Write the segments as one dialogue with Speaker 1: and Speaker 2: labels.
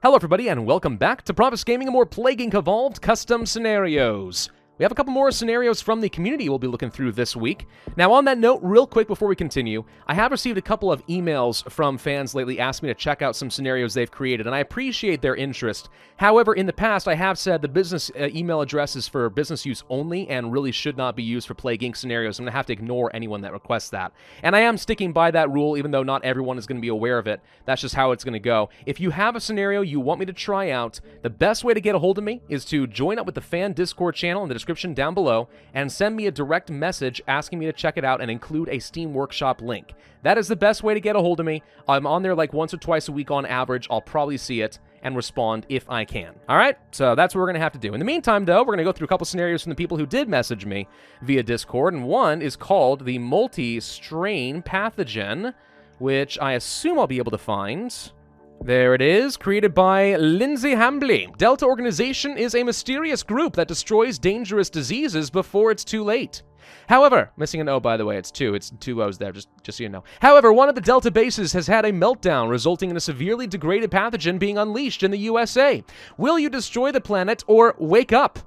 Speaker 1: Hello everybody, and welcome back to Pravus Gaming and more Plague Inc. Evolved custom scenarios. We have a couple more scenarios from the community we'll be looking through this week. Now, on that note, real quick before we continue, I have received a couple of emails from fans lately asking me to check out some scenarios they've created, and I appreciate their interest. However, in the past, I have said the business email address is for business use only and really should not be used for Plague Inc. scenarios. I'm going to have to ignore anyone that requests that. And I am sticking by that rule, even though not everyone is going to be aware of it. That's just how it's going to go. If you have a scenario you want me to try out, the best way to get a hold of me is to join up with the fan Discord channel in the description down below and send me a direct message asking me to check it out and include a Steam Workshop link. That is the best way to get a hold of me. I'm on there like once or twice a week on average. I'll probably see it and respond if I can. All right? So that's what we're going to have to do. In the meantime, though, we're going to go through a couple scenarios from the people who did message me via Discord, and one is called the Multi-Strain Pathogen, which I assume I'll be able to find. There it is, created by Lindsay Hambley. Delta Organization is a mysterious group that destroys dangerous diseases before it's too late. However, missing an O, by the way, it's two O's there, just so you know. However, one of the Delta bases has had a meltdown, resulting in a severely degraded pathogen being unleashed in the USA. Will you destroy the planet or wake up?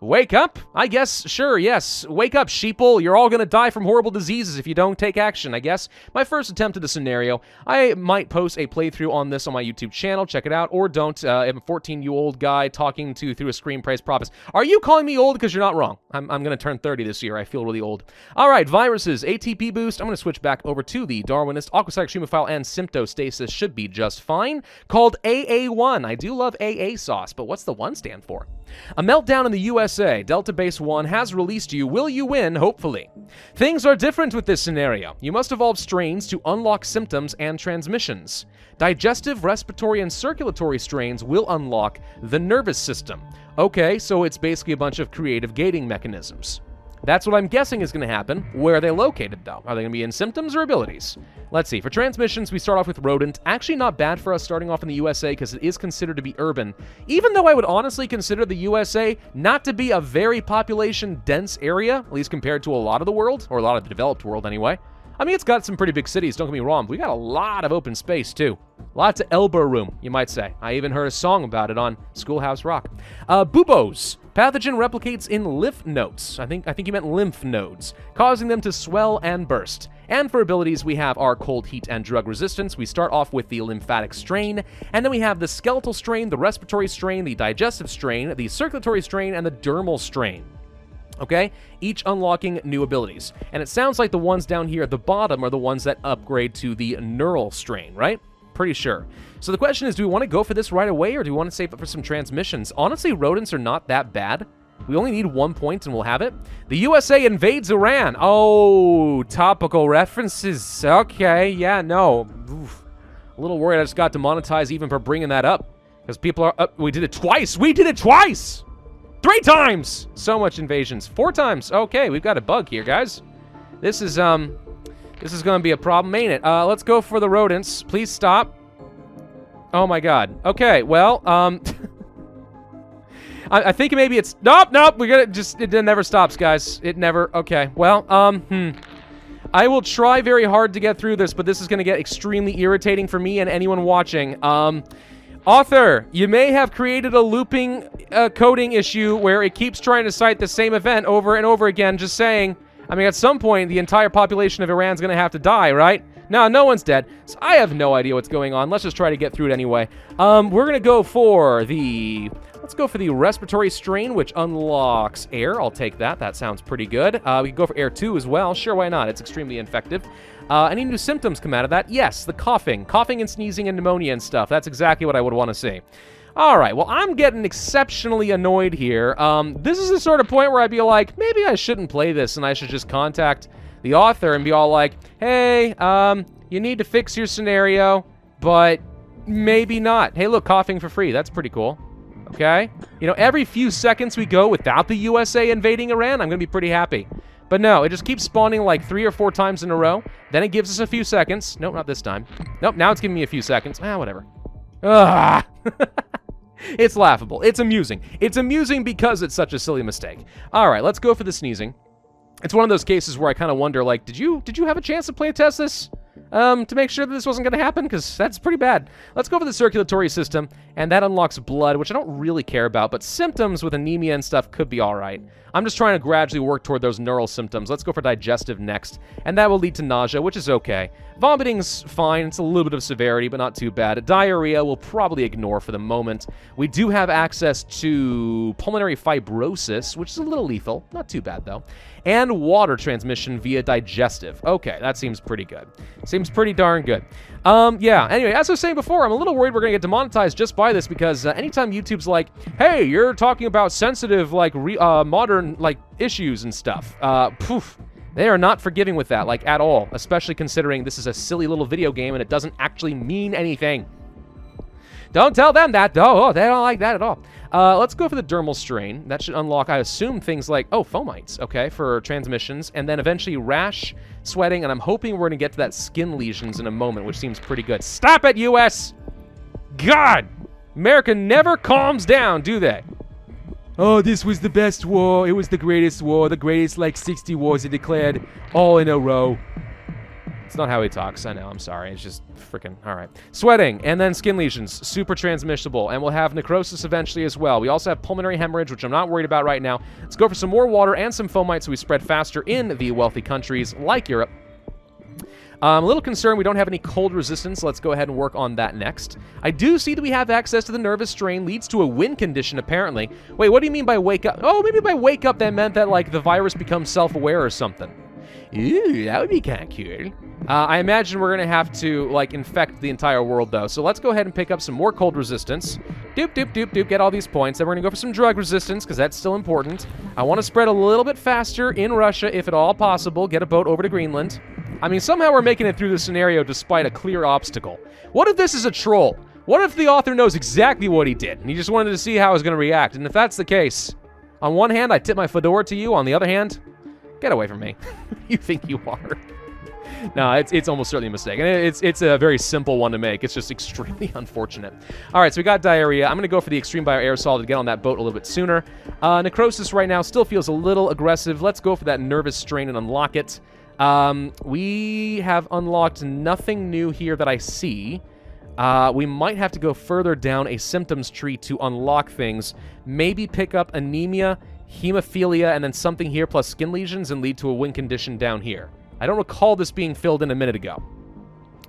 Speaker 1: Wake up? I guess, sure, yes. Wake up, sheeple. You're all gonna die from horrible diseases if you don't take action, I guess. My first attempt at the scenario. I might post a playthrough on this on my YouTube channel. Check it out, or don't. I'm a 14-year-old guy talking through a screen, praise Pravus. Are you calling me old? Because you're not wrong. I'm gonna turn 30 this year. I feel really old. All right, viruses, ATP boost. I'm gonna switch back over to the Darwinist. Aquacytic Humophile and Symptostasis should be just fine. Called AA1. I do love AA sauce, but what's the 1 stand for? A meltdown in the USA. Delta Base 1 has released you. Will you win? Hopefully. Things are different with this scenario. You must evolve strains to unlock symptoms and transmissions. Digestive, respiratory, and circulatory strains will unlock the nervous system. Okay, so it's basically a bunch of creative gating mechanisms. That's what I'm guessing is going to happen. Where are they located, though? Are they going to be in symptoms or abilities? Let's see. For transmissions, we start off with rodent. Actually, not bad for us starting off in the USA because it is considered to be urban. Even though I would honestly consider the USA not to be a very population-dense area, at least compared to a lot of the world, or a lot of the developed world anyway. I mean, it's got some pretty big cities, don't get me wrong, but we got a lot of open space, too. Lots of elbow room, you might say. I even heard a song about it on Schoolhouse Rock. Buboes. Pathogen replicates in lymph nodes. I think you meant lymph nodes, causing them to swell and burst. And for abilities, we have our cold, heat, and drug resistance. We start off with the lymphatic strain, and then we have the skeletal strain, the respiratory strain, the digestive strain, the circulatory strain, and the dermal strain. Okay? Each unlocking new abilities. And it sounds like the ones down here at the bottom are the ones that upgrade to the neural strain, right? Pretty sure. So the question is, do we want to go for this right away, or do we want to save it for some transmissions? Honestly, rodents are not that bad. We only need 1 point and we'll have it. The USA invades Iran. Oh, topical references. Okay, yeah, no. Oof. A little worried I just got demonetized even for bringing that up. Because people are... we did it twice! We did it twice! 3 times! So much invasions. 4 times. Okay, we've got a bug here, guys. This is going to be a problem, ain't it? Let's go for the rodents. Please stop. Oh my god. Okay, well, I think maybe it's... Nope, we're gonna just... It never stops, guys. It never... Okay, well, I will try very hard to get through this, but this is gonna get extremely irritating for me and anyone watching. Author, you may have created a looping coding issue where it keeps trying to cite the same event over and over again, just saying... I mean, at some point, the entire population of Iran's gonna have to die, right? No one's dead. So I have no idea what's going on. Let's just try to get through it anyway. We're gonna go for the... Let's go for the respiratory strain, which unlocks air. I'll take that. That sounds pretty good. We can go for air 2 as well. Sure, why not? It's extremely effective. Any new symptoms come out of that? Yes, the coughing. Coughing and sneezing and pneumonia and stuff. That's exactly what I would want to see. All right, well, I'm getting exceptionally annoyed here. This is the sort of point where I'd be like, maybe I shouldn't play this and I should just contact the author and be all like, hey, you need to fix your scenario, but maybe not. Hey, look, coughing for free. That's pretty cool. Okay? You know, every few seconds we go without the USA invading Iran, I'm going to be pretty happy. But no, it just keeps spawning like 3 or 4 times in a row. Then it gives us a few seconds. Nope, not this time. Nope, now it's giving me a few seconds. Whatever. Ugh. It's laughable. It's amusing. It's amusing because it's such a silly mistake. All right, let's go for the sneezing. It's one of those cases where I kind of wonder, like, did you have a chance to play test this? to make sure that this wasn't going to happen, because that's pretty bad. Let's go for the circulatory system, and that unlocks blood, which I don't really care about, but symptoms with anemia and stuff could be all right. I'm just trying to gradually work toward those neural symptoms. Let's go for digestive next, and that will lead to nausea, which is okay. Vomiting's fine. It's a little bit of severity, but not too bad. Diarrhea we'll probably ignore for the moment. We do have access to pulmonary fibrosis, which is a little lethal. Not too bad, though. And water transmission via digestive. Okay, that seems pretty good. Seems pretty darn good. Yeah, anyway, as I was saying before, I'm a little worried we're going to get demonetized just by this, because anytime YouTube's like, hey, you're talking about sensitive, like, modern, like, issues and stuff, poof. They are not forgiving with that, like, at all, especially considering this is a silly little video game and it doesn't actually mean anything. Don't tell them that, though. Oh, they don't like that at all. Let's go for the dermal strain. That should unlock, I assume, things like, oh, fomites, okay, for transmissions, and then eventually rash, sweating, and I'm hoping we're going to get to that skin lesions in a moment, which seems pretty good. Stop it, U.S.! God! America never calms down, do they? Oh, this was the best war. It was the greatest war. The greatest, like, 60 wars he declared all in a row. It's not how he talks. I know. I'm sorry. It's just freaking... All right. Sweating, and then skin lesions. Super transmissible. And we'll have necrosis eventually as well. We also have pulmonary hemorrhage, which I'm not worried about right now. Let's go for some more water and some fomites so we spread faster in the wealthy countries like Europe. I'm a little concerned we don't have any cold resistance. Let's go ahead and work on that next. I do see that we have access to the nervous strain. Leads to a wind condition, apparently. Wait, what do you mean by wake up? Oh, maybe by wake up that meant that, like, the virus becomes self-aware or something. Ooh, that would be kind of cool. I imagine we're going to have to, like, infect the entire world, though. So let's go ahead and pick up some more cold resistance. Doop, doop, doop, doop. Get all these points. Then we're going to go for some drug resistance, because that's still important. I want to spread a little bit faster in Russia, if at all possible. Get a boat over to Greenland. I mean, somehow we're making it through the scenario despite a clear obstacle. What if this is a troll? What if the author knows exactly what he did, and he just wanted to see how I was going to react? And if that's the case, on one hand, I tip my fedora to you. On the other hand, get away from me. You think you are. No, it's almost certainly a mistake. And it's a very simple one to make. It's just extremely unfortunate. All right, so we got diarrhea. I'm going to go for the extreme bioaerosol to get on that boat a little bit sooner. Necrosis right now still feels a little aggressive. Let's go for that nervous strain and unlock it. We have unlocked nothing new here that I see. We might have to go further down a symptoms tree to unlock things. Maybe pick up anemia, hemophilia, and then something here plus skin lesions and lead to a wind condition down here. I don't recall this being filled in a minute ago.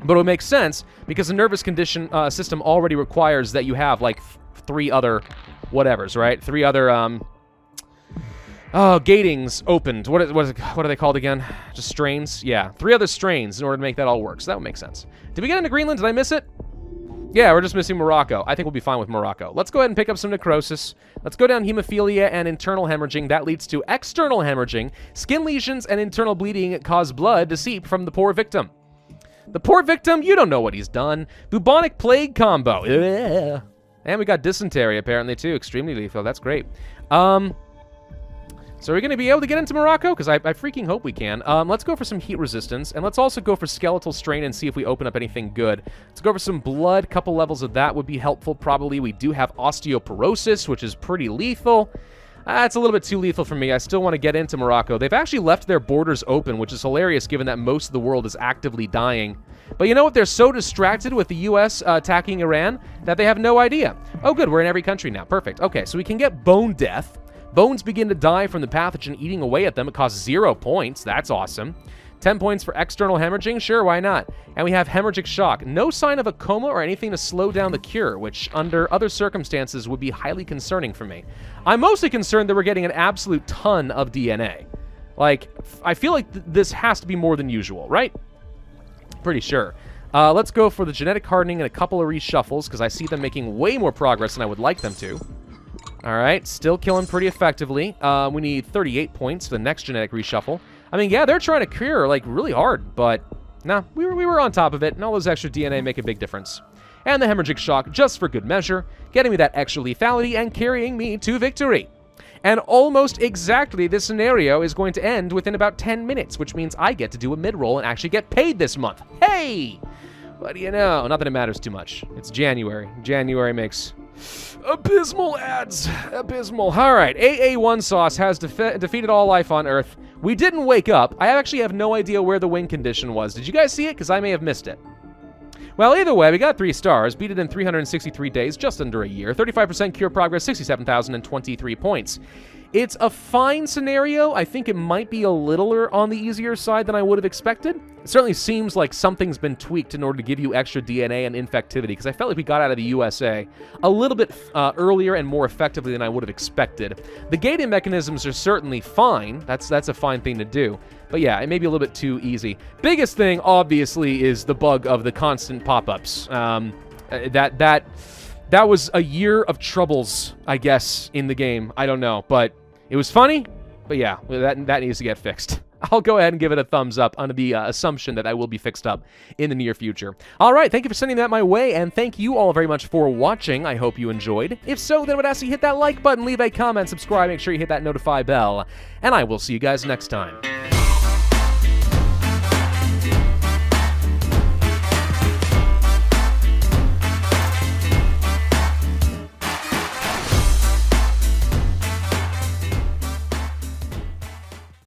Speaker 1: But it would make sense because the nervous condition system already requires that you have, like, 3 other whatevers, right? 3 other, gatings opened. What are they called again? Just strains? Yeah, 3 other strains in order to make that all work. So that would make sense. Did we get into Greenland? Did I miss it? Yeah, we're just missing Morocco. I think we'll be fine with Morocco. Let's go ahead and pick up some necrosis. Let's go down hemophilia and internal hemorrhaging. That leads to external hemorrhaging. Skin lesions and internal bleeding cause blood to seep from the poor victim. The poor victim? You don't know what he's done. Bubonic plague combo. Ugh. And we got dysentery, apparently, too. Extremely lethal. That's great. So are we going to be able to get into Morocco? Because I freaking hope we can. Let's go for some heat resistance, and let's also go for skeletal strain and see if we open up anything good. Let's go for some blood. Couple levels of that would be helpful, probably. We do have osteoporosis, which is pretty lethal. It's a little bit too lethal for me. I still want to get into Morocco. They've actually left their borders open, which is hilarious given that most of the world is actively dying. But you know what? They're so distracted with the U.S. Attacking Iran that they have no idea. Oh, good. We're in every country now. Perfect. Okay, so we can get bone death. Bones begin to die from the pathogen eating away at them. It costs 0 points. That's awesome. 10 points for external hemorrhaging? Sure, why not? And we have hemorrhagic shock. No sign of a coma or anything to slow down the cure, which under other circumstances would be highly concerning for me. I'm mostly concerned that we're getting an absolute ton of DNA. Like, I feel like this has to be more than usual, right? Pretty sure. Let's go for the genetic hardening and a couple of reshuffles, because I see them making way more progress than I would like them to. All right, still killing pretty effectively. We need 38 points for the next genetic reshuffle. I mean, yeah, they're trying to cure, like, really hard, but nah, we were on top of it, and all those extra DNA make a big difference. And the hemorrhagic shock, just for good measure, getting me that extra lethality and carrying me to victory. And almost exactly this scenario is going to end within about 10 minutes, which means I get to do a mid-roll and actually get paid this month. Hey! What do you know? Not that it matters too much. It's January. January makes abysmal ads. Abysmal. All right. AA1 Sauce has defeated all life on Earth. We didn't wake up. I actually have no idea where the win condition was. Did you guys see it? Because I may have missed it. Well, either way, we got 3 stars, beat it in 363 days, just under a year, 35% cure progress, 67,023 points. It's a fine scenario. I think it might be a little on the easier side than I would have expected. It certainly seems like something's been tweaked in order to give you extra DNA and infectivity, because I felt like we got out of the USA a little bit earlier and more effectively than I would have expected. The gating mechanisms are certainly fine. That's a fine thing to do. But yeah, it may be a little bit too easy. Biggest thing, obviously, is the bug of the constant pop-ups. That was a year of troubles, I guess, in the game. I don't know, but it was funny. But yeah, that needs to get fixed. I'll go ahead and give it a thumbs up under the assumption that I will be fixed up in the near future. All right, thank you for sending that my way, and thank you all very much for watching. I hope you enjoyed. If so, then I would ask you hit that like button, leave a comment, subscribe, make sure you hit that notify bell, and I will see you guys next time.